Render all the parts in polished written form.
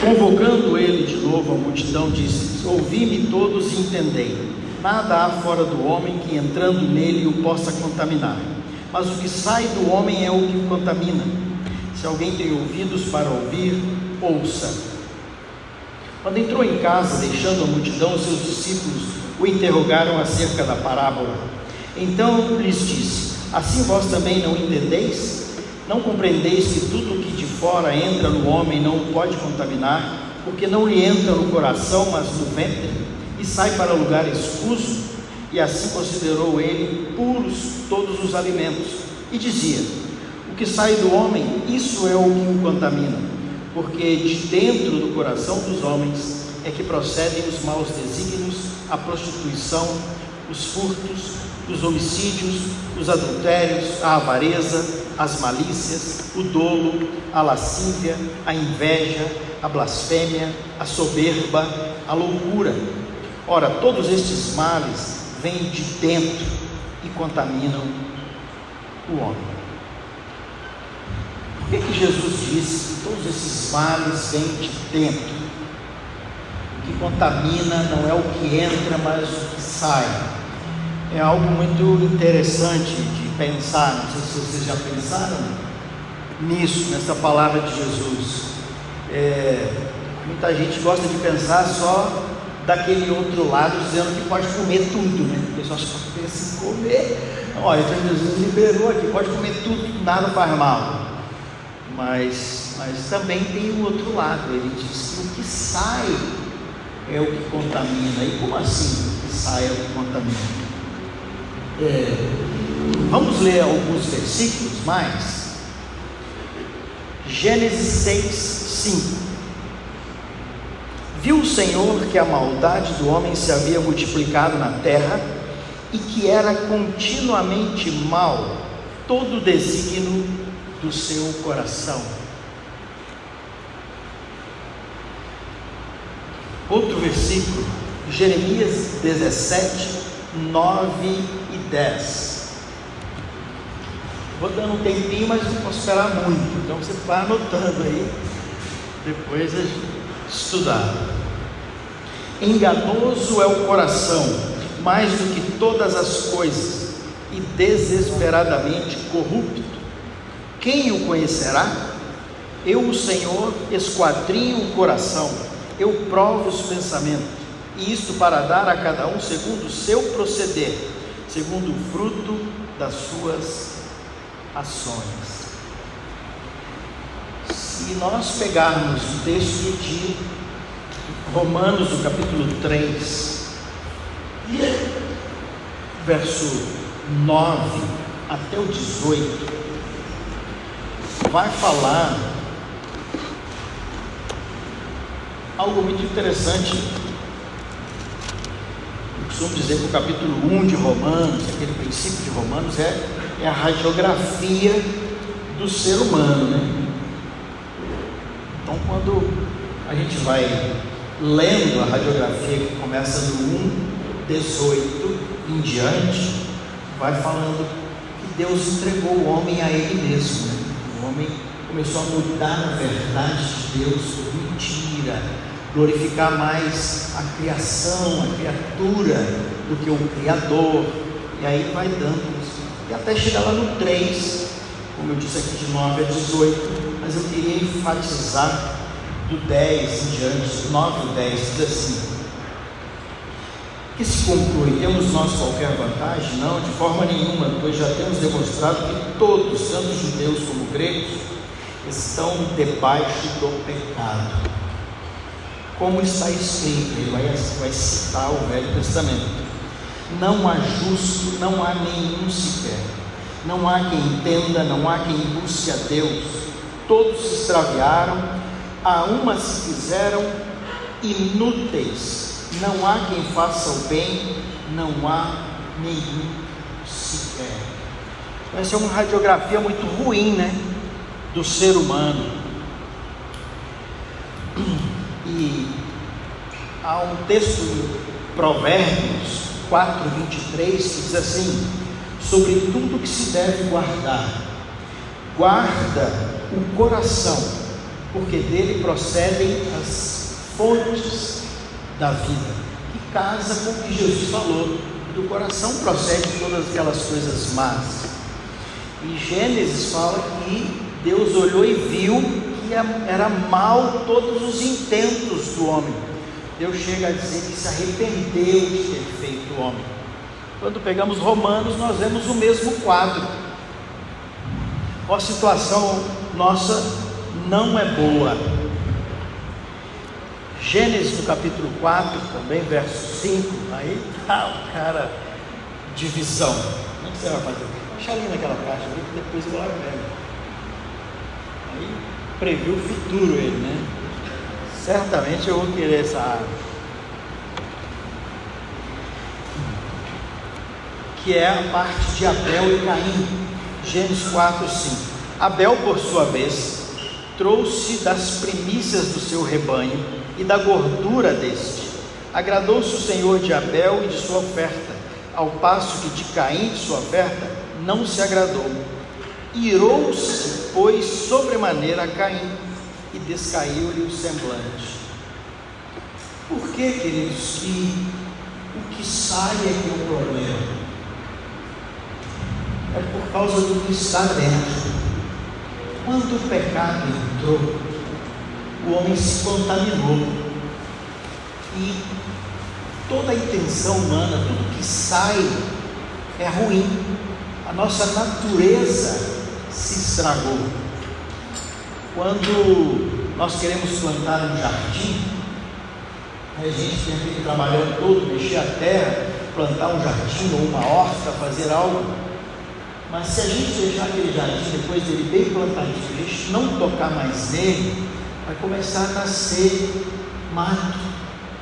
Convocando ele de novo a multidão, disse: ouvi-me todos e entendei. Nada há fora do homem que entrando nele o possa contaminar, mas o que sai do homem é o que o contamina. Se alguém tem ouvidos para ouvir, ouça. Quando entrou em casa, deixando a multidão, seus discípulos o interrogaram acerca da parábola. Então lhes disse: assim vós também não entendeis? Não compreendeis que tudo o que de fora entra no homem não o pode contaminar, porque não lhe entra no coração, mas no ventre, e sai para lugar escuso? E assim considerou ele puros todos os alimentos, e dizia: o que sai do homem, isso é o que o contamina, porque de dentro do coração dos homens é que procedem os maus desígnios, a prostituição, os furtos, os homicídios, os adultérios, a avareza, as malícias, o dolo, a lascívia, a inveja, a blasfêmia, a soberba, a loucura. Ora, todos estes males vêm de dentro e contaminam o homem. Por que Jesus disse que todos esses males vêm de dentro? O que contamina não é o que entra, mas o que sai. É algo muito interessante de pensar. Não sei se vocês já pensaram nisso, nessa palavra de Jesus. Muita gente gosta de pensar só daquele outro lado, dizendo que pode comer tudo, né? O pessoal só pensa em comer. Olha, então Jesus liberou aqui, pode comer tudo, nada faz mal. Mas também tem o outro lado. Ele diz que o que sai é o que contamina. E como assim o que sai é o que contamina? Vamos ler alguns versículos mais. Gênesis 6, 5. Viu o Senhor que a maldade do homem se havia multiplicado na terra, e que era continuamente mal todo o desígnio do seu coração. Outro versículo, Jeremias 17, 9 e 10. Vou dando um tempinho, mas não posso esperar muito, então você vai anotando aí, depois a gente estudar. Enganoso é o coração, mais do que todas as coisas, e desesperadamente corrupto. Quem o conhecerá? Eu, o Senhor, esquadrinho o coração, eu provo os pensamentos, e isto para dar a cada um segundo o seu proceder, segundo o fruto das suas ações. Se nós pegarmos o texto de Romanos, no capítulo 3, verso 9 até o 18, vai falar algo muito interessante. Eu costumo dizer que o capítulo 1 de Romanos, aquele princípio de Romanos, é a radiografia do ser humano, né? Então, quando a gente vai lendo a radiografia, que começa no 1:18 em diante, vai falando que Deus entregou o homem a ele mesmo, né? O homem começou a mudar a verdade de Deus por mentira, glorificar mais a criação, a criatura, do que o Criador, e aí vai dando isso, e até chegar lá no 3, como eu disse aqui, de 9 a 18, mas eu queria enfatizar do 10 em diante, 9 e 10, diz assim: que se conclui, temos nós qualquer vantagem? Não, de forma nenhuma, pois já temos demonstrado que todos, tanto judeus como gregos, estão debaixo do pecado. Como está escrito, ele vai citar o Velho Testamento: não há justo, não há nenhum sequer, não há quem entenda, não há quem busque a Deus, todos se extraviaram, a uma se fizeram inúteis, não há quem faça o bem, não há nenhum sequer. Essa é uma radiografia muito ruim, né, do ser humano. E há um texto em Provérbios 4:23 que diz assim: sobre tudo que se deve guardar, guarda o coração, porque dele procedem as fontes da vida, que casa com o que Jesus falou, do coração procede todas aquelas coisas más. E Gênesis fala que Deus olhou e viu que era mal todos os intentos do homem. Deus chega a dizer que se arrependeu de ter feito o homem. Quando pegamos Romanos, nós vemos o mesmo quadro. A situação nossa não é boa. Gênesis no capítulo 4, também verso 5, aí está o cara, divisão. O que você vai fazer? Deixa ali naquela caixa ali, que depois eu vou lá mesmo. Aí previu o futuro ele, né? Certamente eu vou querer essa árvore. Que é a parte de Abel e Caim. Gênesis 4, 5. Abel, por sua vez, trouxe das primícias do seu rebanho e da gordura deste. Agradou-se o Senhor de Abel e de sua oferta, ao passo que de Caim de sua oferta não se agradou. Irou-se, pois, sobremaneira a Caim, e descaiu-lhe o semblante. Por que, queridos, que o que sai é que é o problema? É por causa do que está dentro. Quando o pecado entrou, o homem se contaminou, e toda a intenção humana, tudo que sai é ruim. A nossa natureza se estragou. Quando nós queremos plantar um jardim, a gente tem que ir trabalhando todo, mexer a terra, plantar um jardim ou uma horta, fazer algo. Mas se a gente deixar aquele jardim, depois dele bem plantadinho, a gente não tocar mais nele, vai começar a nascer mato,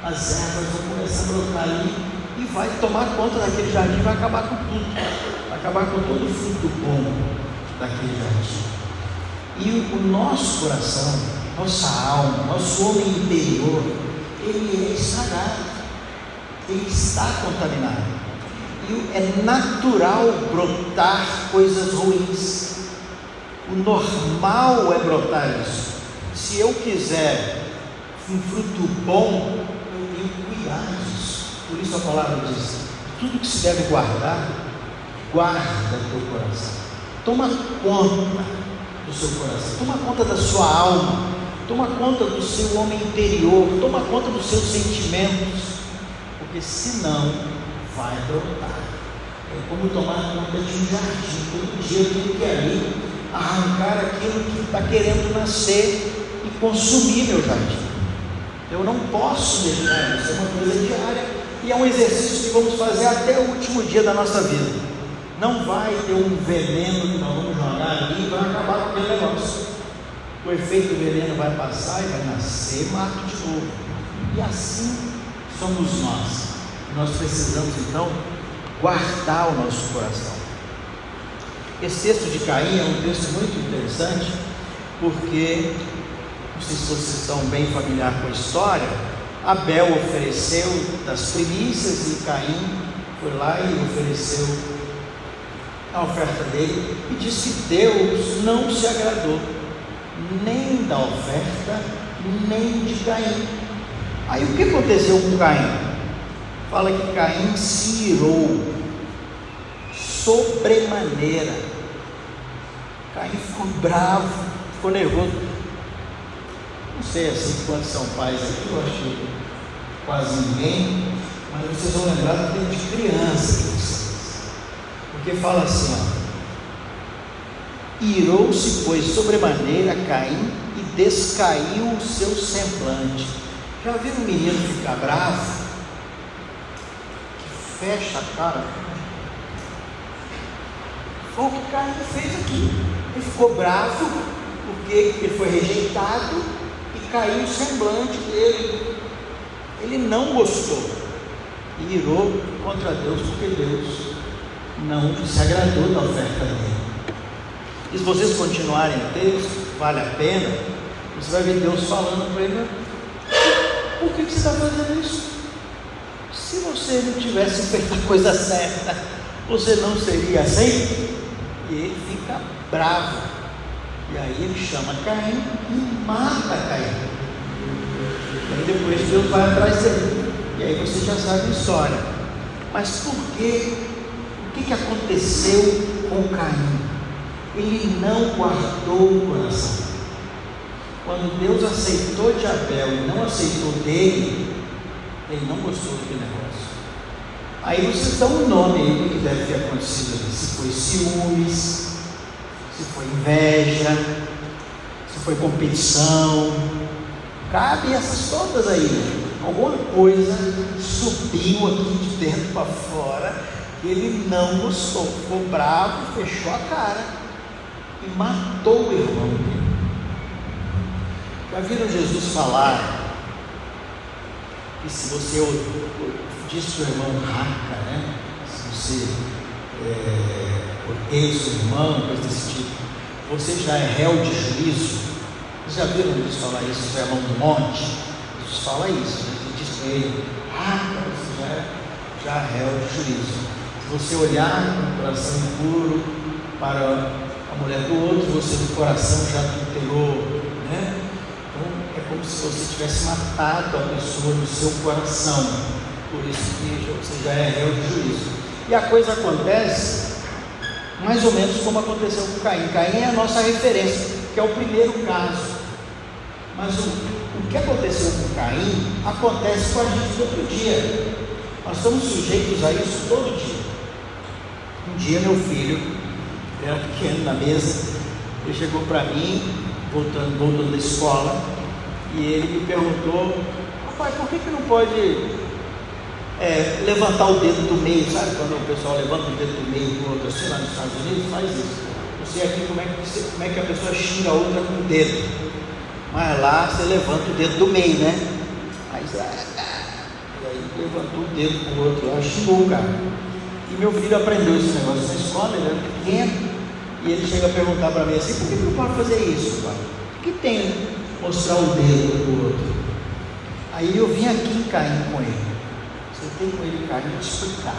as ervas vão começar a brotar ali e vai tomar conta daquele jardim, vai acabar com tudo, vai acabar com todo o fruto bom daquele jardim. E o nosso coração, nossa alma, nosso homem interior, ele é estragado, ele está contaminado. E é natural brotar coisas ruins. O normal é brotar isso. Se eu quiser um fruto bom, eu tenho que cuidar disso. Por isso a palavra diz: tudo que se deve guardar, guarda teu coração. Toma conta do seu coração, toma conta da sua alma, toma conta do seu homem interior, toma conta dos seus sentimentos, porque senão vai brotar. É como tomar conta de um jardim. Todo dia eu tenho que ir ali arrancar aquilo que está querendo nascer e consumir meu jardim. Eu não posso deixar isso, é uma coisa diária e é um exercício que vamos fazer até o último dia da nossa vida. Não vai ter um veneno que nós vamos jogar ali e vai acabar com aquele negócio. O efeito do veneno vai passar e vai nascer mato de novo. E assim somos nós. Nós precisamos então guardar o nosso coração. Esse texto de Caim é um texto muito interessante, porque, não sei se vocês estão bem familiares com a história, Abel ofereceu das primícias e Caim foi lá e ofereceu a oferta dele, e diz que Deus não se agradou nem da oferta, nem de Caim. Aí o que aconteceu com Caim? Fala que Caim se irou sobremaneira. Caim ficou bravo, ficou nervoso. Não sei assim quantos são pais aqui, eu acho que quase ninguém, mas vocês vão lembrar do tempo de criança. Porque fala assim, ó: irou-se, pois, sobremaneira Caim e descaiu o seu semblante. Já viu um menino ficar bravo? Fecha a cara. Foi o que Caim fez aqui. Ele ficou bravo porque ele foi rejeitado e caiu o semblante dele. Ele não gostou e irou contra Deus, porque Deus não se agradou da oferta dele. E se vocês continuarem o texto, vale a pena, você vai ver Deus falando para ele: por que você está fazendo isso? Se você não tivesse feito a coisa certa, você não seria assim? E ele fica bravo. E aí ele chama Caim e mata Caim. E aí depois Deus vai atrás dele. E aí você já sabe a história. Mas por quê? O que aconteceu com Caim? Ele não guardou o coração. Quando Deus aceitou de Abel e não aceitou dele, ele não gostou daquele negócio. Aí vocês dão um nome aí do que deve ter acontecido ali. Se foi ciúmes, se foi inveja, se foi competição, cabe essas todas aí. Alguma coisa subiu aqui de dentro para fora, que ele não gostou, ficou bravo, fechou a cara e matou o irmão dele. Já viram Jesus falar que se você diz para o irmão raca, né? Se você odeia o seu irmão, coisa desse tipo, você já é réu de juízo. Vocês já viram Jesus falar isso no Sermão do Monte? Jesus fala isso, né? Ele diz para ele, raca, você já é réu de juízo. Se você olhar com o coração impuro para a mulher do outro, você no coração já adulterou, né? É como se você tivesse matado a pessoa no seu coração. Por isso que você já é réu de juízo. E a coisa acontece mais ou menos como aconteceu com Caim. Caim é a nossa referência, que é o primeiro caso. Mas o que aconteceu com Caim acontece com a gente todo dia. Nós estamos sujeitos a isso todo dia. Um dia meu filho era pequeno na mesa, ele chegou para mim voltando da escola, e ele me perguntou: papai, por que não pode levantar o dedo do meio? Sabe quando o pessoal levanta o dedo do meio do outro assim, lá nos Estados Unidos? Faz isso. Não sei aqui como é que a pessoa xinga a outra com o dedo, mas lá você levanta o dedo do meio, né? Aí levantou o dedo pro outro lá, xingou o cara. E meu filho aprendeu esse negócio na escola, ele era pequeno, e ele chega a perguntar para mim assim: por que não pode fazer isso, pai? O que tem mostrar o dedo do outro? Aí eu vim aqui em Caim com ele. Você tem com ele em Caim para explicar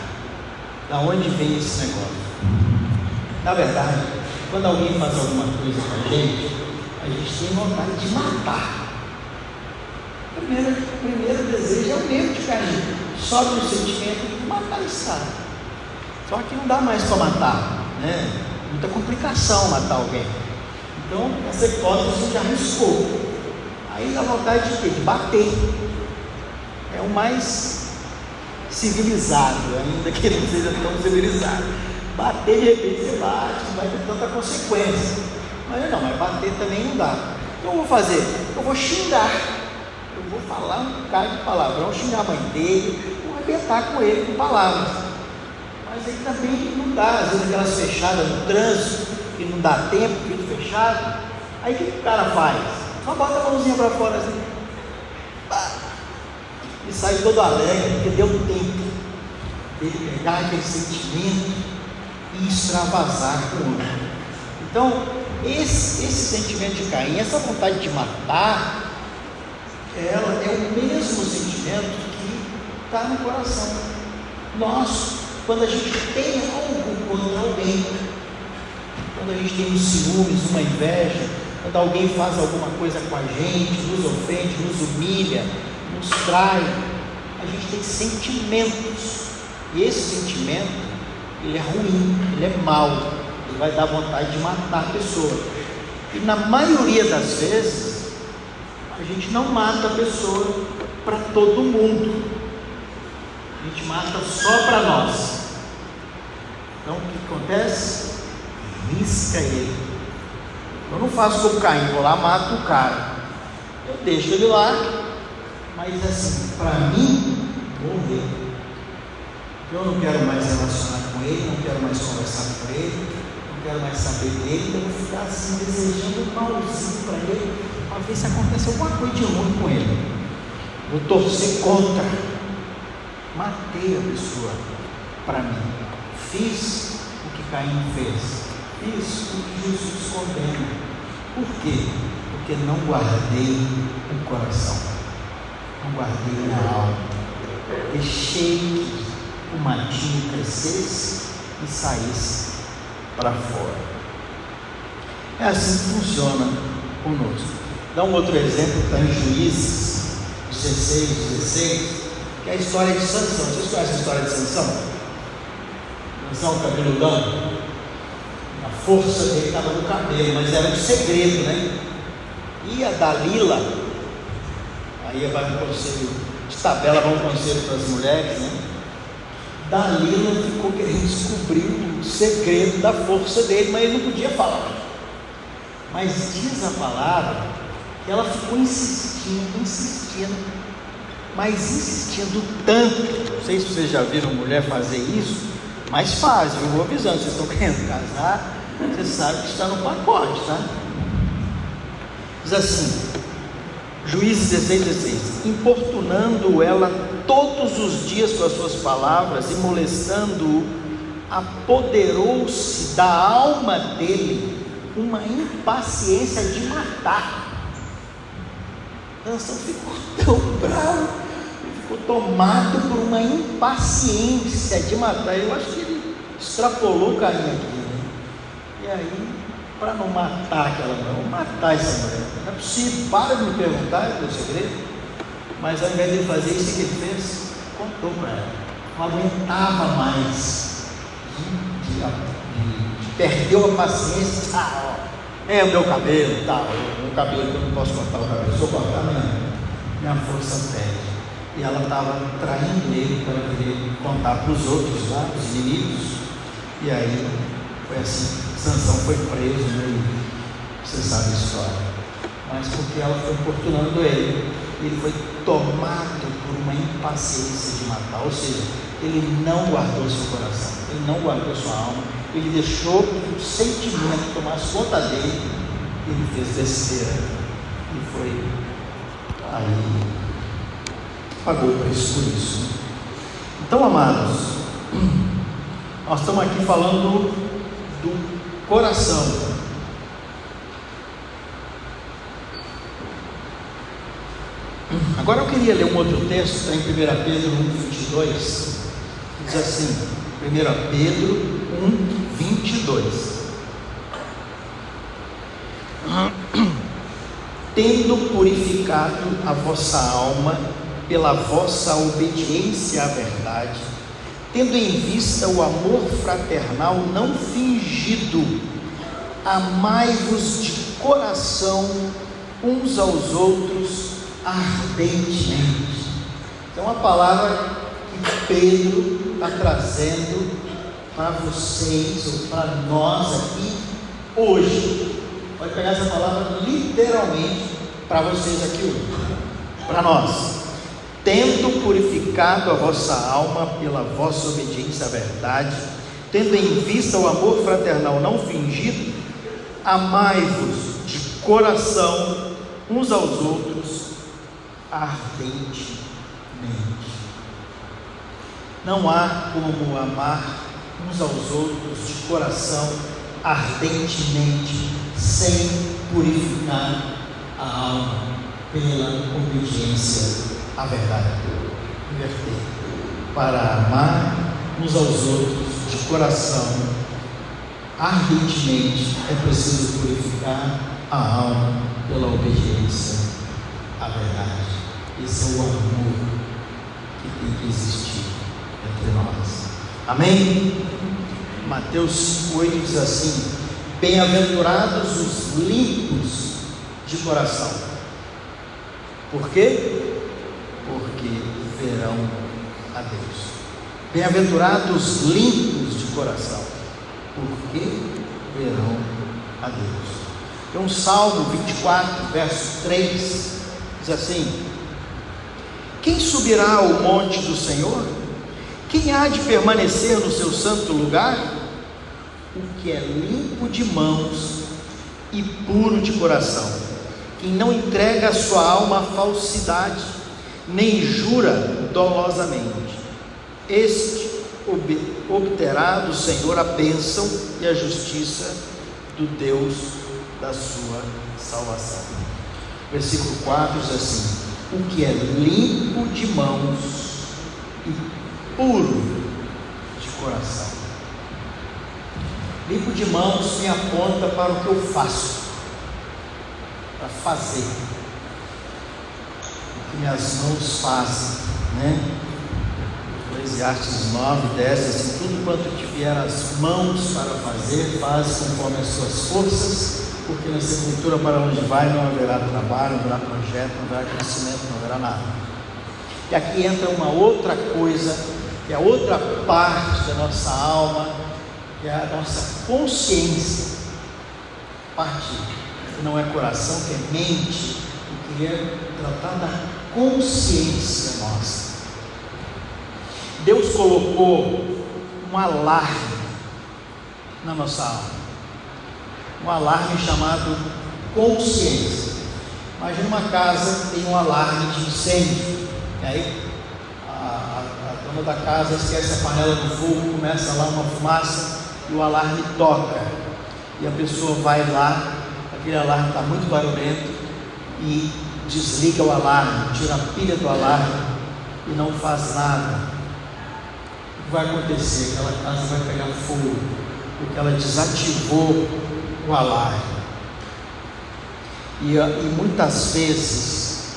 da onde vem esse negócio. Na verdade, quando alguém faz alguma coisa com a gente tem vontade de matar. O primeiro desejo é o mesmo de Caim. Sobe o sentimento de matar esse cara. Só que não dá mais para matar, né? Muita complicação matar alguém. Então, essa hipótese a gente já arriscou. Aí dá vontade de quê? De bater. É o mais civilizado, ainda que ele não seja tão civilizado. Bater, de repente você bate, não vai ter tanta consequência. Mas bater também não dá. Então eu vou fazer? Eu vou xingar. Eu vou falar um bocado de palavrão, xingar a mãe dele, vou arrebentar com ele com palavras. Mas aí também não dá, às vezes aquelas fechadas no trânsito, que não dá tempo, vidro fechado. Aí o que o cara faz? Só bota a mãozinha para fora assim, e sai todo alegre, porque deu tempo dele pegar aquele sentimento e extravasar com o outro. Então, esse sentimento de Caim, essa vontade de matar, ela é o mesmo sentimento que está no coração nosso, quando a gente tem algo contra alguém, quando a gente tem um ciúmes, uma inveja, quando alguém faz alguma coisa com a gente, nos ofende, nos humilha, nos trai, a gente tem sentimentos, e esse sentimento, ele é ruim, ele é mau, ele vai dar vontade de matar a pessoa. E na maioria das vezes, a gente não mata a pessoa para todo mundo, a gente mata só para nós. Então o que acontece? Risca ele. Eu não faço como Caim, vou lá, mato o cara, eu deixo ele lá, mas assim, para mim, morrer. Eu não quero mais relacionar com ele, não quero mais conversar com ele, não quero mais saber dele, eu vou ficar assim, desejando um malzinho para ele, para ver se acontece alguma coisa de ruim com ele. Vou torcer contra. Matei a pessoa para mim. Fiz o que Caim fez. Fiz o que Jesus condena. Por quê? Porque não guardei o coração, não guardei minha alma, deixei que o matinho crescesse e saísse para fora. É assim que funciona conosco. Dá um outro exemplo, está em Juízes 16, que é a história de Sansão. Vocês conhecem a história de Sansão? Sansão, cabeludão. A força dele estava no cabelo, mas era um segredo, né? E a Dalila, aí vai um conselho de tabela, vai um conselho para as mulheres, né? Dalila ficou querendo descobrir o segredo da força dele, mas ele não podia falar. Mas diz a palavra que ela ficou insistindo, mas insistindo tanto. Não sei se vocês já viram mulher fazer isso, mas faz, eu vou avisando, vocês estão querendo casar, você sabe que está no pacote, tá? Diz assim, Juízes 16, importunando ela todos os dias com as suas palavras e molestando-o, apoderou-se da alma dele uma impaciência de matar. Sansão ficou tão bravo, ficou tomado por uma impaciência de matar. Eu acho que ele extrapolou o carinho aqui, né? E aí, para não matar aquela mulher, vou matar essa mulher, não é possível, para de me perguntar o segredo. Mas ao invés de ele fazer isso, o que ele fez? Contou para ela. Não aguentava mais perdeu a paciência. É o meu cabelo, o meu cabelo que eu não posso cortar o cabelo, se eu cortar minha força perde. E ela estava traindo ele para querer contar para os outros lá, os inimigos. E aí foi assim, Sansão foi preso, né? Você sabe a história. Mas porque ela foi importunando ele foi tomado por uma impaciência de matar. Ou seja, ele não guardou seu coração, ele não guardou sua alma, ele deixou que o sentimento tomasse conta dele. Ele fez besteira e foi aí, pagou o preço por isso. Então, amados, nós estamos aqui falando do coração. Agora eu queria ler um outro texto, está em 1 Pedro 1,22, que diz assim, 1 Pedro 1,22. Tendo purificado a vossa alma pela vossa obediência à verdade, tendo em vista o amor fraternal não fingido, amai-vos de coração uns aos outros ardentemente. Então a palavra que Pedro está trazendo para vocês, ou para nós aqui hoje, pode pegar essa palavra literalmente para vocês aqui hoje, para nós. Tendo purificado a vossa alma pela vossa obediência à verdade, tendo em vista o amor fraternal não fingido, amai-vos de coração uns aos outros ardentemente. Não há como amar uns aos outros de coração ardentemente sem purificar a alma pela obediência à verdade. Inverter. Para amar uns aos outros de coração ardentemente é preciso purificar a alma pela obediência à verdade. Esse é o amor que tem que existir entre nós. Amém? Mateus 5,8 diz assim: bem-aventurados os limpos de coração. Por quê? Porque verão a Deus. Bem-aventurados limpos de coração, porque verão a Deus. Tem um Salmo 24, verso 3, diz assim: quem subirá ao monte do Senhor? Quem há de permanecer no seu santo lugar? O que é limpo de mãos e puro de coração, quem não entrega a sua alma à falsidade, nem jura dolosamente, este obterá do Senhor a bênção e a justiça do Deus da sua salvação. Versículo 4 diz assim: o que é limpo de mãos e puro de coração. Limpo de mãos me aponta para o que eu faço, para fazer o que minhas mãos fazem, né? Eclesiastes 9:10 assim: tudo quanto te vier as mãos para fazer, faz conforme as suas forças, porque na sepultura para onde vai não haverá trabalho, não haverá projeto, não haverá crescimento, não haverá nada. E aqui entra uma outra coisa, que é a outra parte da nossa alma, que é a nossa consciência, parte que não é coração, que é mente. Eu queria tratar da consciência nossa. Deus colocou um alarme na nossa alma, um alarme chamado consciência. Imagina uma casa que tem um alarme de incêndio, e aí a dona da casa esquece a panela do fogo, começa lá uma fumaça e o alarme toca, e a pessoa vai lá, aquele alarme está muito barulhento e desliga o alarme, tira a pilha do alarme e não faz nada. O que vai acontecer? Aquela casa vai pegar fogo, porque ela desativou o alarme. E muitas vezes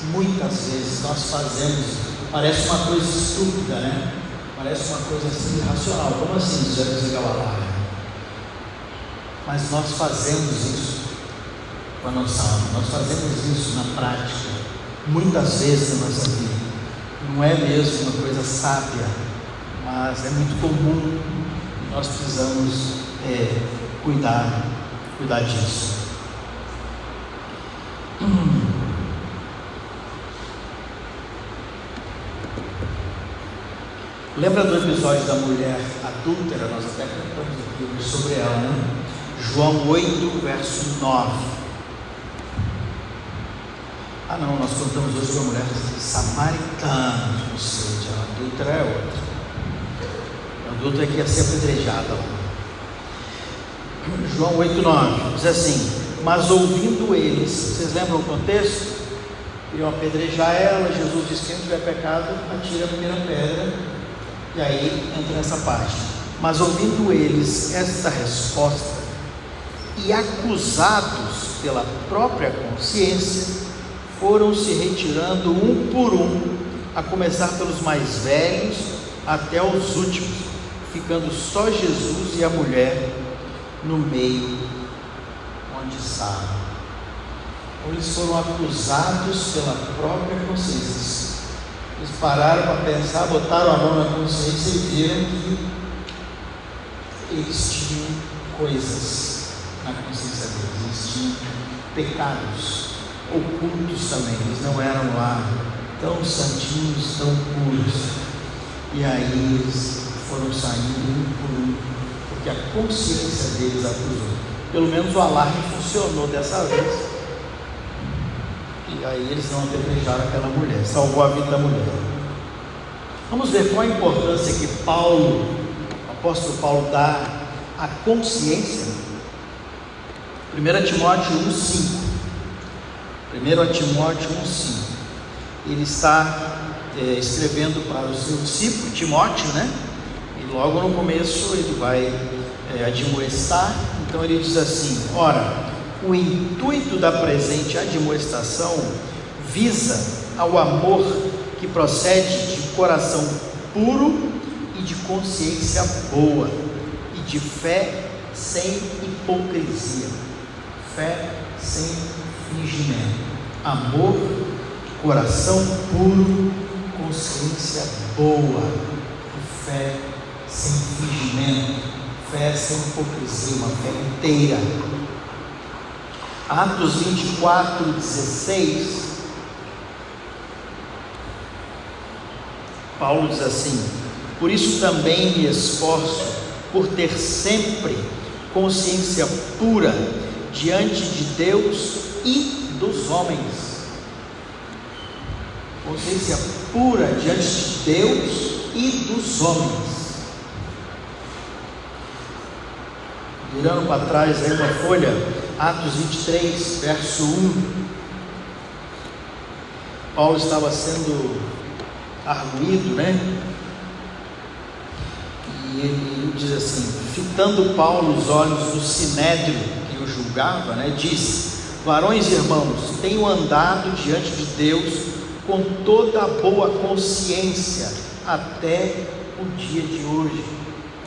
nós fazemos, parece uma coisa estúpida, né? Parece uma coisa assim irracional. Como assim desligar o alarme? Mas nós fazemos isso com a nossa alma, nós fazemos isso na prática, muitas vezes na nossa vida. Não é mesmo uma coisa sábia, mas é muito comum. Nós precisamos cuidar disso. Lembra do episódio da mulher adúltera? Nós até cantamos aqui sobre ela, né? João 8, verso 9. Não, nós contamos hoje com a mulher samaritana, ou seja, a adúltera é outra. A adúltera que ia ser apedrejada. João 8, 9 diz assim: mas ouvindo eles, vocês lembram o contexto? Iriam apedrejar ela. Jesus disse: quem tiver pecado, atire a primeira pedra. E aí entra nessa parte. Mas ouvindo eles esta resposta, e acusados pela própria consciência, foram se retirando um por um, a começar pelos mais velhos até os últimos, ficando só Jesus e a mulher no meio onde estavam. Eles foram acusados pela própria consciência. Eles pararam para pensar, botaram a mão na consciência e viram que eles tinham coisas na consciência deles, eles tinham pecados ocultos também, eles não eram lá tão santinhos, tão puros. E aí eles foram saindo um por um, porque a consciência deles acusou. Pelo menos o alarme funcionou dessa vez. E aí eles não apedrejaram aquela mulher, salvou a vida da mulher. Vamos ver qual a importância que o apóstolo Paulo dá à consciência. 1 Timóteo 1,5. 1 Timóteo 1,5. Ele está escrevendo para o seu discípulo Timóteo, né? E logo no começo ele vai admoestar. Então ele diz assim: ora, o intuito da presente admoestação visa ao amor que procede de coração puro e de consciência boa, e de fé sem hipocrisia, fé sem fingimento, amor, coração puro, consciência boa, e fé sem fingimento, fé sem hipocrisia, uma fé inteira. Atos 24, 16, Paulo diz assim: por isso também me esforço por ter sempre consciência pura diante de Deus e dos homens. Consciência pura diante de Deus e dos homens. Virando para trás aí uma folha, Atos 23, verso 1. Paulo estava sendo arguído, né? E ele diz assim: fitando Paulo os olhos do sinédrio que o julgava, disse: varões e irmãos, tenho andado diante de Deus com toda a boa consciência até o dia de hoje.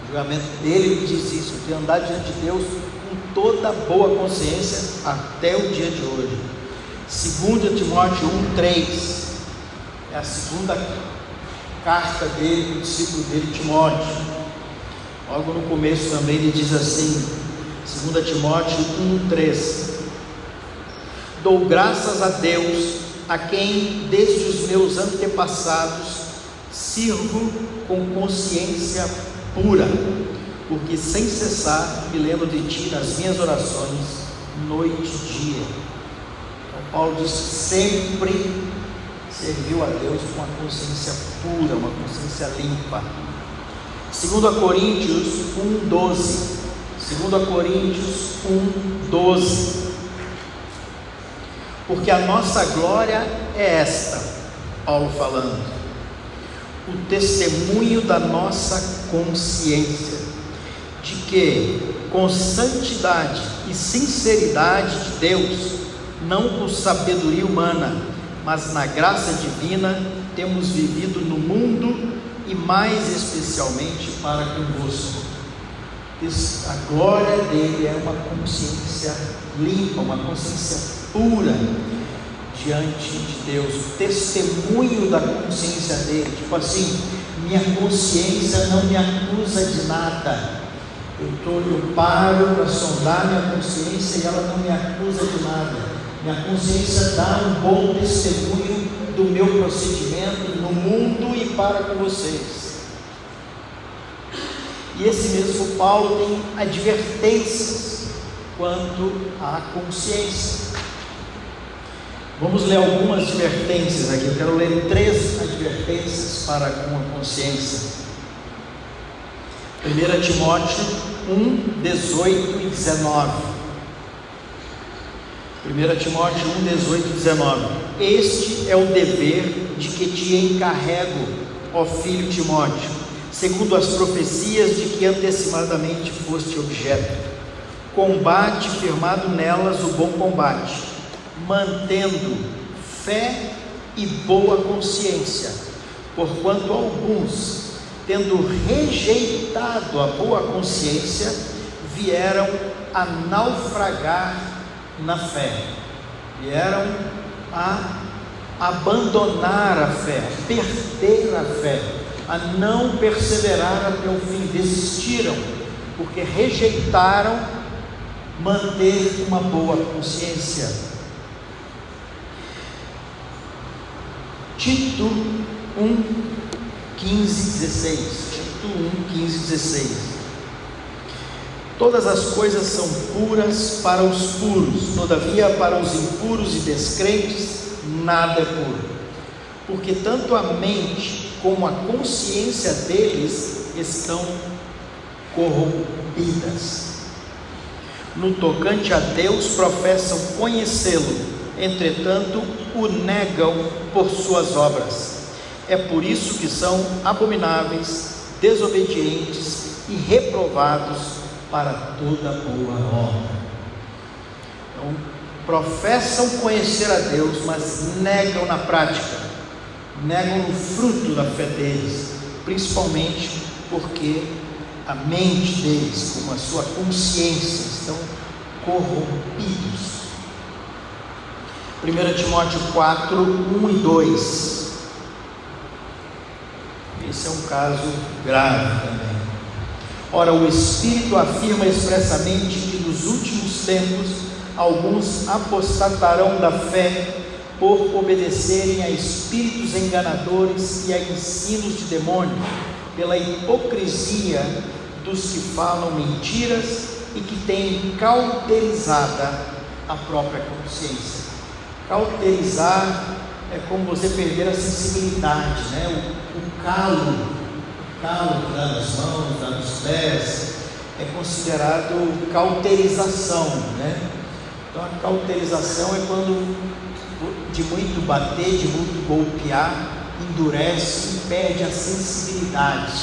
O julgamento dele, ele disse isso: tenho andado diante de Deus com toda a boa consciência até o dia de hoje. 2 Timóteo 1,3 é a segunda carta dele, para o discípulo dele, Timóteo. Logo no começo também ele diz assim, 2 Timóteo 1,3: dou graças a Deus, a quem desde os meus antepassados sirvo com consciência pura, porque sem cessar me lembro de ti nas minhas orações, noite e dia. Então Paulo diz que sempre serviu a Deus com uma consciência pura, uma consciência limpa. 2 Coríntios 1,12. 2 Coríntios 1,12. Porque a nossa glória é esta, Paulo falando, o testemunho da nossa consciência, de que com santidade e sinceridade de Deus, não com sabedoria humana, mas na graça divina, temos vivido no mundo e mais especialmente para convosco. A glória dele é uma consciência limpa, uma consciência pura diante de Deus, o testemunho da consciência dele, tipo assim, minha consciência não me acusa de nada, eu paro para sondar minha consciência e ela não me acusa de nada, minha consciência dá um bom testemunho do meu procedimento no mundo e para com vocês. E esse mesmo Paulo tem advertências quanto à consciência. Vamos ler algumas advertências aqui. Eu quero ler 3 advertências para com a consciência. 1 Timóteo 1, 18 e 19. 1 Timóteo 1, 18 e 19. Este é o dever de que te encarrego, ó filho Timóteo, segundo as profecias de que antecipadamente foste objeto. Combate firmado nelas o bom combate, mantendo fé e boa consciência, porquanto alguns, tendo rejeitado a boa consciência, vieram a naufragar na fé, vieram a abandonar a fé, a perder a fé, a não perseverar até o fim, desistiram, porque rejeitaram manter uma boa consciência. Tito 1, 15, 16. Tito 1, 15, 16. Todas as coisas são puras para os puros, todavia para os impuros e descrentes nada é puro, porque tanto a mente como a consciência deles estão corrompidas. No tocante a Deus, professam conhecê-lo, entretanto o negam por suas obras. É por isso que são abomináveis, desobedientes e reprovados para toda boa obra. Então, professam conhecer a Deus, mas negam na prática, negam no fruto da fé deles, principalmente porque a mente deles, como a sua consciência, estão corrompidos. 1 Timóteo 4, 1 e 2. Esse é um caso grave também. Ora, o Espírito afirma expressamente que nos últimos tempos alguns apostatarão da fé por obedecerem a espíritos enganadores e a ensinos de demônios, pela hipocrisia dos que falam mentiras e que têm cauterizada a própria consciência. Cauterizar é como você perder a sensibilidade, o calo das mãos, dos pés, é considerado cauterização, Então a cauterização é quando de muito bater, de muito golpear, endurece e perde a sensibilidade.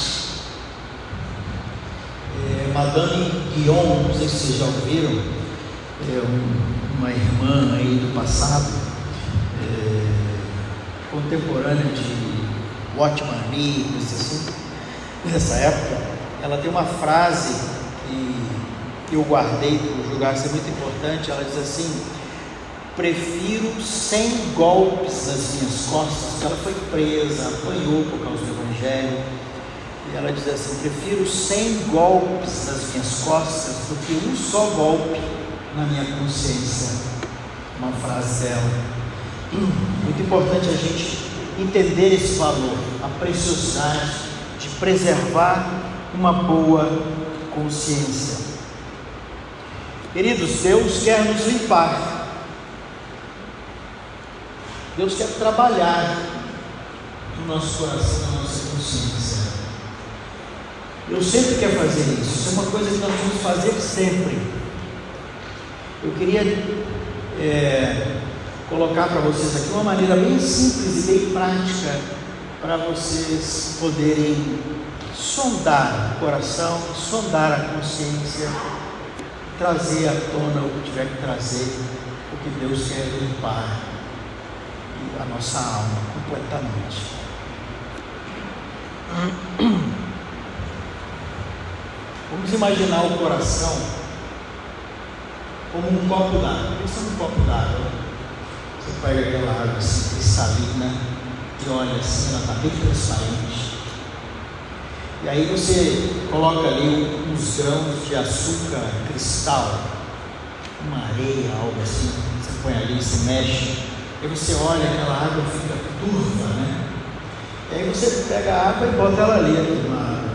Madame Guyon, não sei se vocês já ouviram, uma irmã aí do passado, contemporânea de Watchman Nee, assim, nessa época, ela tem uma frase que eu guardei por julgar ser muito importante. Ela diz assim: prefiro 100 golpes nas minhas costas. Ela foi presa, apanhou por causa do Evangelho, e ela diz assim: prefiro 100 golpes nas minhas costas do que um só golpe na minha consciência. Uma frase dela. Muito importante a gente entender esse valor, a preciosidade de preservar uma boa consciência. Queridos, Deus quer nos limpar, Deus quer trabalhar no nosso coração, na nossa consciência. Deus sempre quer fazer isso, isso é uma coisa que nós vamos fazer sempre. Eu queria colocar para vocês aqui uma maneira bem simples e bem prática para vocês poderem sondar o coração, sondar a consciência, trazer à tona o que tiver que trazer, porque Deus quer limpar a nossa alma completamente. Vamos imaginar o coração como um copo d'água. Pensa num copo d'água. Você pega aquela água assim, cristalina, e olha assim, ela está bem transparente. E aí você coloca ali uns grãos de açúcar cristal, uma areia, algo assim, você põe ali, você mexe, e você olha, aquela água fica turva, né? E aí você pega a água e bota ela ali, na água.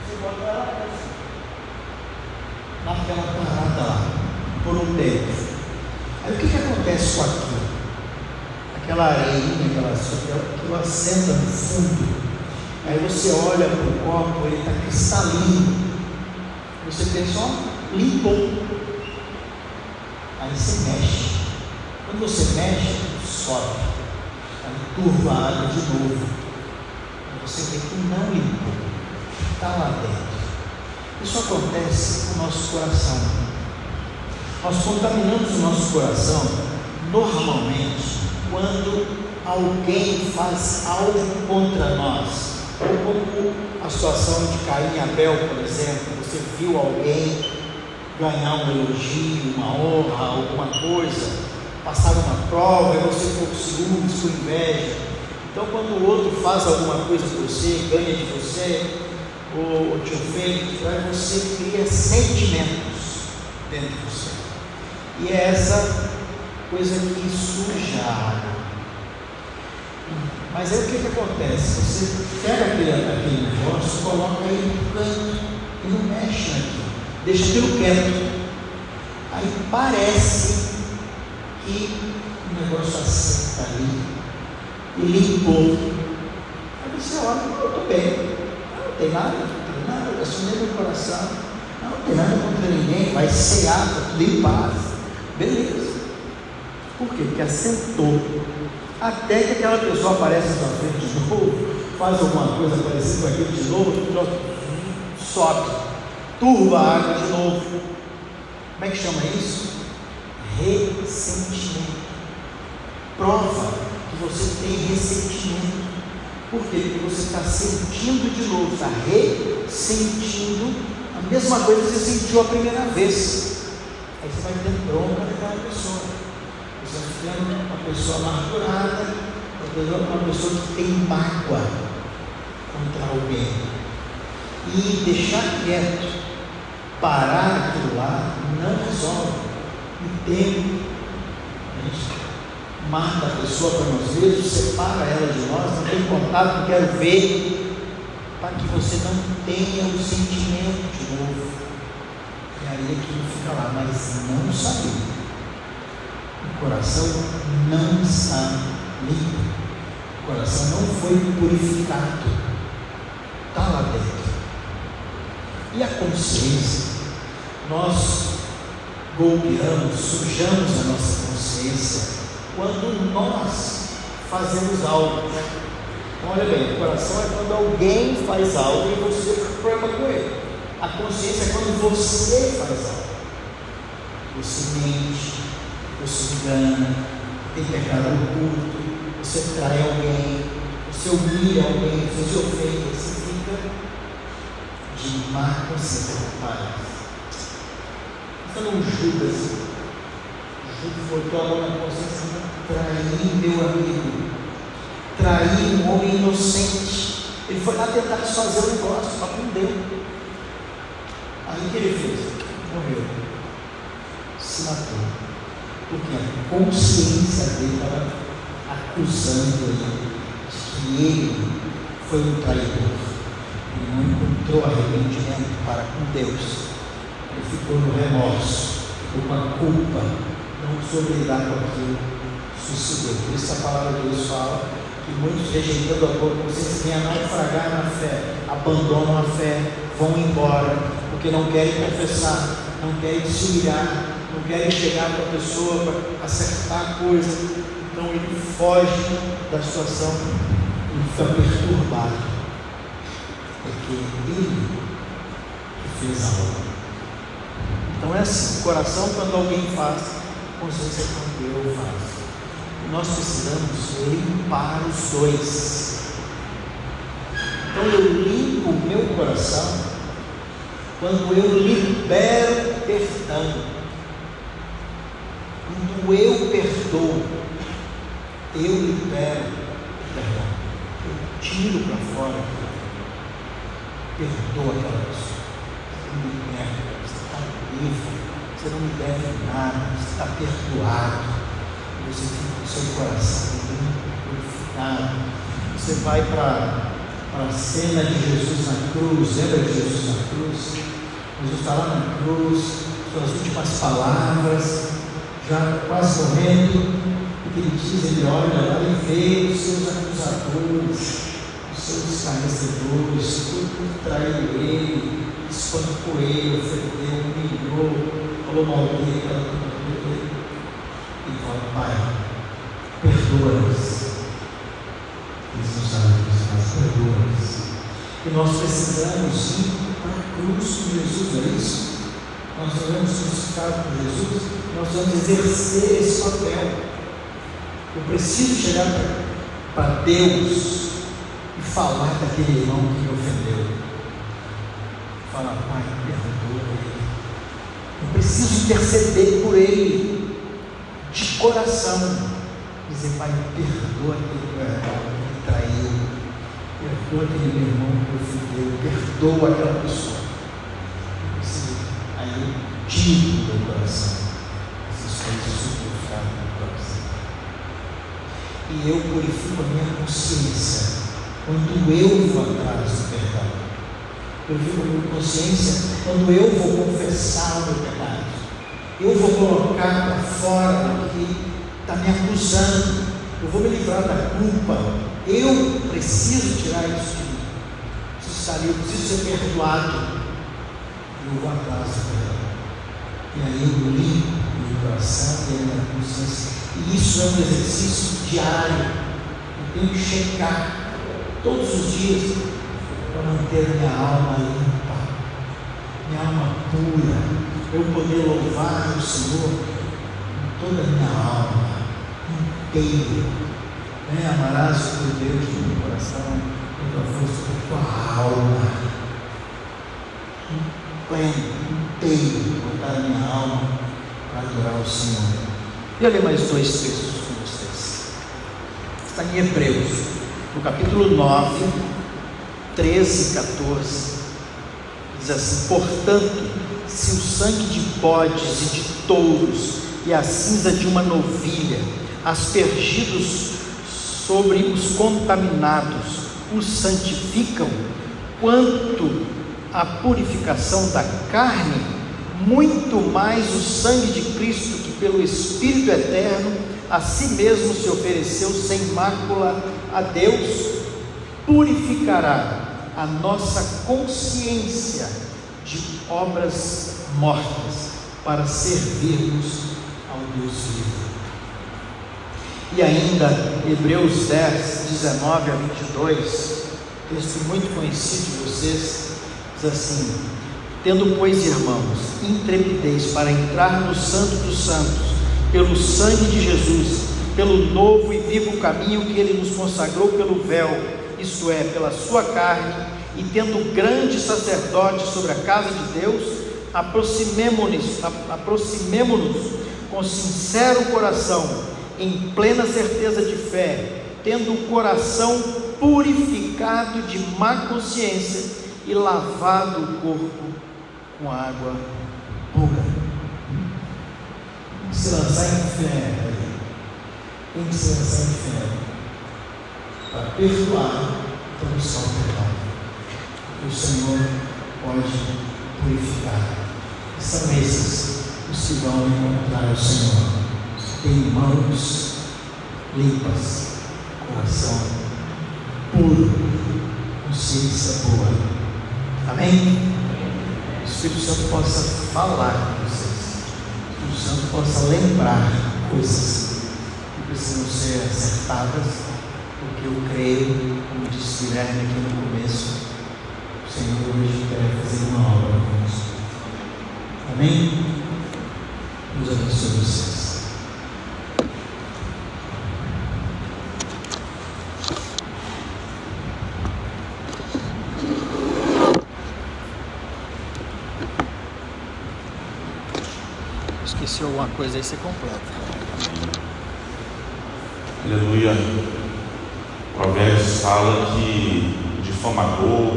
Você bota ela assim, larga ela parada lá, por um tempo. Aí o que acontece com aquilo? Aquela areinha, aquilo assenta no fundo. Aí você olha para o copo, ele está cristalino. Você pensa, ó, limpou. Aí você mexe. Quando você mexe, sobe. Aí turva a água de novo. Aí você vê que não limpou. Está lá dentro. Isso acontece com o nosso coração. Nós contaminamos o nosso coração normalmente quando alguém faz algo contra nós. Ou como a situação de Caim e Abel, por exemplo, você viu alguém ganhar um elogio, uma honra, alguma coisa, passar uma prova, e você ficou com ciúmes, com inveja. Então, quando o outro faz alguma coisa por você, ganha de você, ou te ofende, aí você cria sentimentos dentro de você. E é essa coisa que suja a água. Mas aí o que acontece? Você pega aquele negócio, coloca aí no canto e não mexe naquilo, deixa aquilo quieto. Aí parece que o negócio assenta ali e limpou. Aí você olha, não, estou bem, não tem nada, eu assumei meu coração, não tem nada contra ninguém, vai cear, está tudo em paz, beleza. Por quê? Porque assentou. Até que aquela pessoa aparece na frente de novo, faz alguma coisa parecida com aquilo de novo, sobe, turva a água de novo. Como é que chama isso? Ressentimento. Prova que você tem ressentimento. Por quê? Porque você está sentindo de novo, está ressentindo a mesma coisa que você sentiu a primeira vez. Aí você vai ter bronca daquela pessoa. Você vai ficando uma pessoa amargurada, uma pessoa que tem mágoa contra alguém. E deixar quieto, parar aquilo lá, não resolve. O tempo, a gente mata a pessoa para nós vezes, separa ela de nós, não tem contato, não quero ver, para que você não tenha o sentimento de novo. E aí aquilo fica lá, mas não saiu. O coração não está limpo, o coração não foi purificado, está lá dentro. E a consciência, nós golpeamos, sujamos a nossa consciência quando nós fazemos algo. Então, olha bem, o coração é quando alguém faz algo e você fica com problema com ele. A consciência é quando você faz algo. Você mente, você engana, tem pecado oculto, você trai alguém, você humilha alguém, você se ofende, você fica de má consciência com Pai. Então não Judas botou a mão na consciência, traí meu amigo, traí um homem inocente. Ele foi lá tentar desfazer o negócio, mas não deu. Aí o que ele fez? Morreu, se matou, porque a consciência dele estava acusando ele de que ele foi um traidor. Ele não encontrou arrependimento para com Deus. Ele ficou no remorso, ficou com a culpa, não soube lidar com aquilo, suicidou. Por isso a palavra de Deus fala que muitos, rejeitando a boa consciência, vêm a naufragar na fé, abandonam a fé, vão embora, porque não querem confessar, não querem se humilhar, não querem chegar para a pessoa para acertar a coisa. Então ele foge da situação e fica perturbado, porque ele que fez a obra. Então é assim, o coração quando alguém faz, a consciência quando eu faço. E nós precisamos limpar os dois. Então eu limpo o meu coração quando eu libero perdão. Quando eu perdoo, eu libero perdão. Eu tiro para fora, perdoo aquela pessoa. Você não me deve, você está livre, você não me deve nada, você está perdoado. Você fica com o seu coração purificado. Você vai para a cena de Jesus na cruz. Lembra de Jesus na cruz? Jesus está lá na cruz, suas últimas palavras, já quase morrendo. O que ele diz? Ele olha lá e vê os seus acusadores, os seus escarnecedores, tudo traiu ele, espancou ele, ofendeu, humilhou, falou mal dele, e fala: Pai, perdoa-nos. Eles não sabem o que faz, perdoa-nos. E nós precisamos ir para a cruz com Jesus, é isso? Nós devemos crucificar com Jesus, nós vamos exercer esse papel. Eu preciso chegar para Deus e falar daquele irmão que me ofendeu. Falar: Pai, perdoa ele. Eu preciso interceder por ele. De coração, dizer: Pai, perdoa aquele meu irmão que me traiu, perdoa aquele meu irmão que me ofendeu, perdoa aquela pessoa. Aí eu tiro do meu coração essas coisas superficiais do meu coração, e eu purifico a minha consciência quando eu vou atrás do perdão. Purifico a minha consciência quando eu vou confessar o meu pecado. Eu vou colocar para fora o que está me acusando. Eu vou me livrar da culpa. Eu preciso tirar isso de mim. Eu preciso ser perdoado. Eu vou atrás do perdão. E aí eu limpo o meu coração e a minha consciência. E isso é um exercício diário. Eu tenho que checar todos os dias para manter a minha alma limpa, minha alma pura. Eu poder louvar o Senhor com toda a minha alma, inteira. Amarás o teu Deus com o teu coração, com a tua força, com a tua alma. Inteiro, botar a minha alma para adorar o Senhor. E eu ler mais dois textos com vocês. Está em Hebreus, no capítulo 9, 13 e 14. Diz assim: portanto, se o sangue de bodes e de touros e a cinza de uma novilha, aspergidos sobre os contaminados, os santificam, quanto à purificação da carne, muito mais o sangue de Cristo, que pelo Espírito eterno a si mesmo se ofereceu sem mácula a Deus, purificará a nossa consciência de obras mortas, para servirmos ao Deus vivo. E ainda Hebreus 10, 19 a 22, texto muito conhecido de vocês, diz assim: Tendo, pois, irmãos, intrepidez para entrar no Santo dos Santos, pelo sangue de Jesus, pelo novo e vivo caminho que Ele nos consagrou pelo véu, isto é, pela sua carne, e tendo grande sacerdote sobre a casa de Deus, aproximemo-nos com sincero coração, em plena certeza de fé, tendo o coração purificado de má consciência e lavado o corpo com água pura. Tem que se lançar em fé, tem que se lançar em fé para perdoar, para buscar o perdão, porque o Senhor pode purificar. E são esses os que vão encontrar o Senhor, tem mãos limpas, coração puro, consciência boa. Amém? O Espírito Santo possa falar com vocês, o Espírito Santo possa lembrar coisas que precisam ser acertadas, porque eu creio, como disse Guilherme aqui no começo, o Senhor hoje quer fazer uma obra conosco. Amém? Deus abençoe vocês. Esqueci alguma coisa aí, você completa. Aleluia. Provérbios fala que o difamador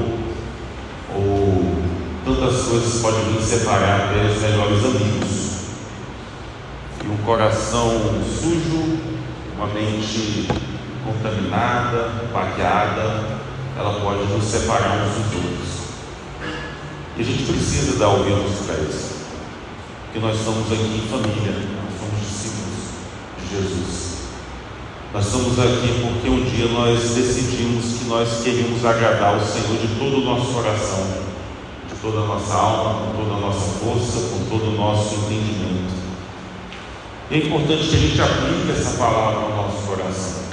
ou tantas coisas podem nos separar até os melhores amigos. E um coração sujo, uma mente contaminada, vagueada, ela pode nos separar uns dos outros. E a gente precisa dar ouvidos para isso. Porque nós estamos aqui em família, nós somos discípulos de Jesus. Nós estamos aqui porque um dia nós decidimos que nós queríamos agradar o Senhor de todo o nosso coração, de toda a nossa alma, com toda a nossa força, com todo o nosso entendimento. E é importante que a gente aplique essa palavra no nosso coração.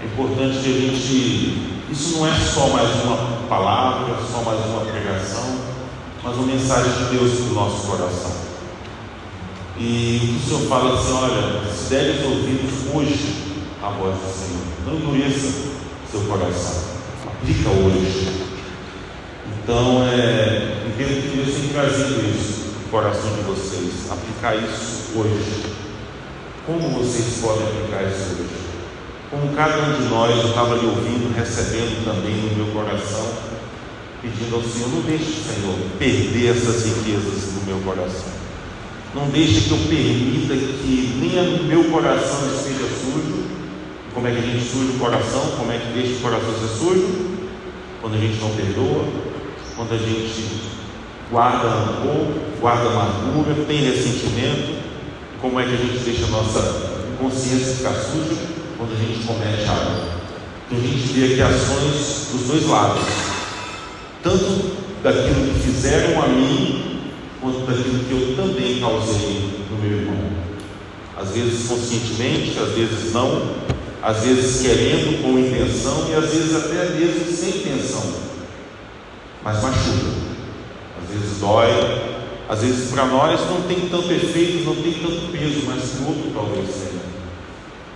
É importante que a gente... Isso não é só mais uma palavra, só mais uma pregação, mas uma mensagem de Deus para o nosso coração. E o Senhor fala assim: olha, se deres ouvidos hoje a voz do Senhor, não endureça seu coração, aplica hoje. Então, entendo que Deus tem trazido isso no coração de vocês, aplicar isso hoje. Como vocês podem aplicar isso hoje? Como cada um de nós, eu estava ali ouvindo, recebendo também no meu coração, pedindo ao Senhor: não deixe, Senhor, perder essas riquezas no meu coração. Não deixe que eu permita que nem o meu coração esteja sujo. Como é que a gente suja o coração? Como é que deixa o coração ser sujo? Quando a gente não perdoa, quando a gente guarda rancor, guarda amargura, tem ressentimento. Como é que a gente deixa a nossa consciência ficar suja? Quando a gente comete algo. Então a gente vê aqui ações dos dois lados, tanto daquilo que fizeram a mim, quanto daquilo que eu também causei no meu irmão. Às vezes conscientemente, às vezes não, às vezes querendo, com intenção, e às vezes até mesmo sem intenção, mas machuca, às vezes dói, às vezes para nós não tem tanto efeito, não tem tanto peso, mas para o outro talvez tenha.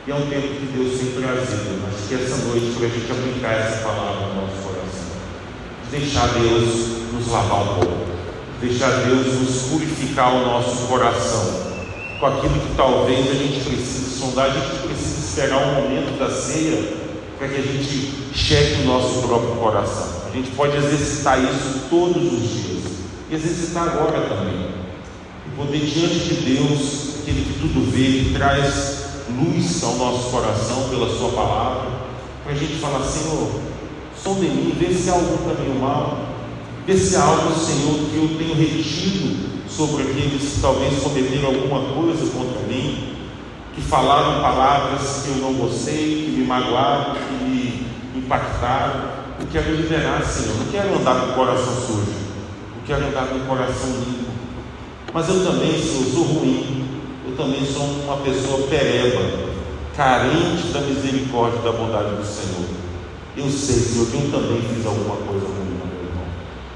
E é um tempo que Deus tem trazido, mas que essa noite, para a gente aplicar essa palavra no nosso coração, deixar Deus nos lavar um pouco, deixar Deus nos purificar o nosso coração com aquilo que talvez a gente precise sondar. A gente precisa esperar o momento da ceia para que a gente cheque o nosso próprio coração. A gente pode exercitar isso todos os dias e exercitar agora também, e poder diante de Deus, aquele que tudo vê, que traz luz ao nosso coração pela sua palavra, para a gente falar: Senhor, sonde em mim, vê se há algum caminho mau, vê se há algo, Senhor, que eu tenho retido sobre aqueles que talvez cometeram alguma coisa contra mim, que falaram palavras que eu não gostei, que me magoaram, que me impactaram. Eu quero liberar, Senhor, não quero andar com o coração sujo, eu quero andar com o coração limpo. Mas eu também, Senhor, sou ruim, eu também sou uma pessoa pereba, carente da misericórdia e da bondade do Senhor. Eu sei, Senhor, que eu também fiz alguma coisa ruim no meu irmão.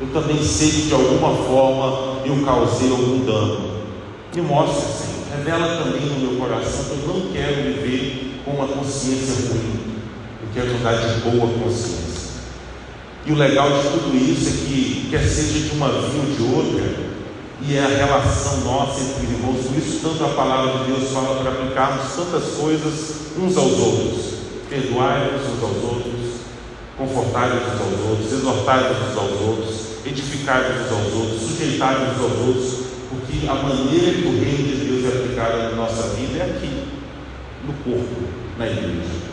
Eu também sei que de alguma forma eu causei algum dano. Me mostre, Senhor. Revela também no meu coração que eu não quero viver com uma consciência ruim. Eu quero andar de boa consciência. E o legal de tudo isso é que, quer seja de uma via ou de outra, e é a relação nossa entre irmãos, por isso tanto a palavra de Deus fala para aplicarmos tantas coisas uns aos outros. Perdoai-vos uns aos outros, confortai-vos uns aos outros, exortai-vos uns aos outros, edificai-vos uns aos outros, sujeitai-vos uns aos outros, porque a maneira que o reino de Deus é aplicado na nossa vida é aqui, no corpo, na igreja.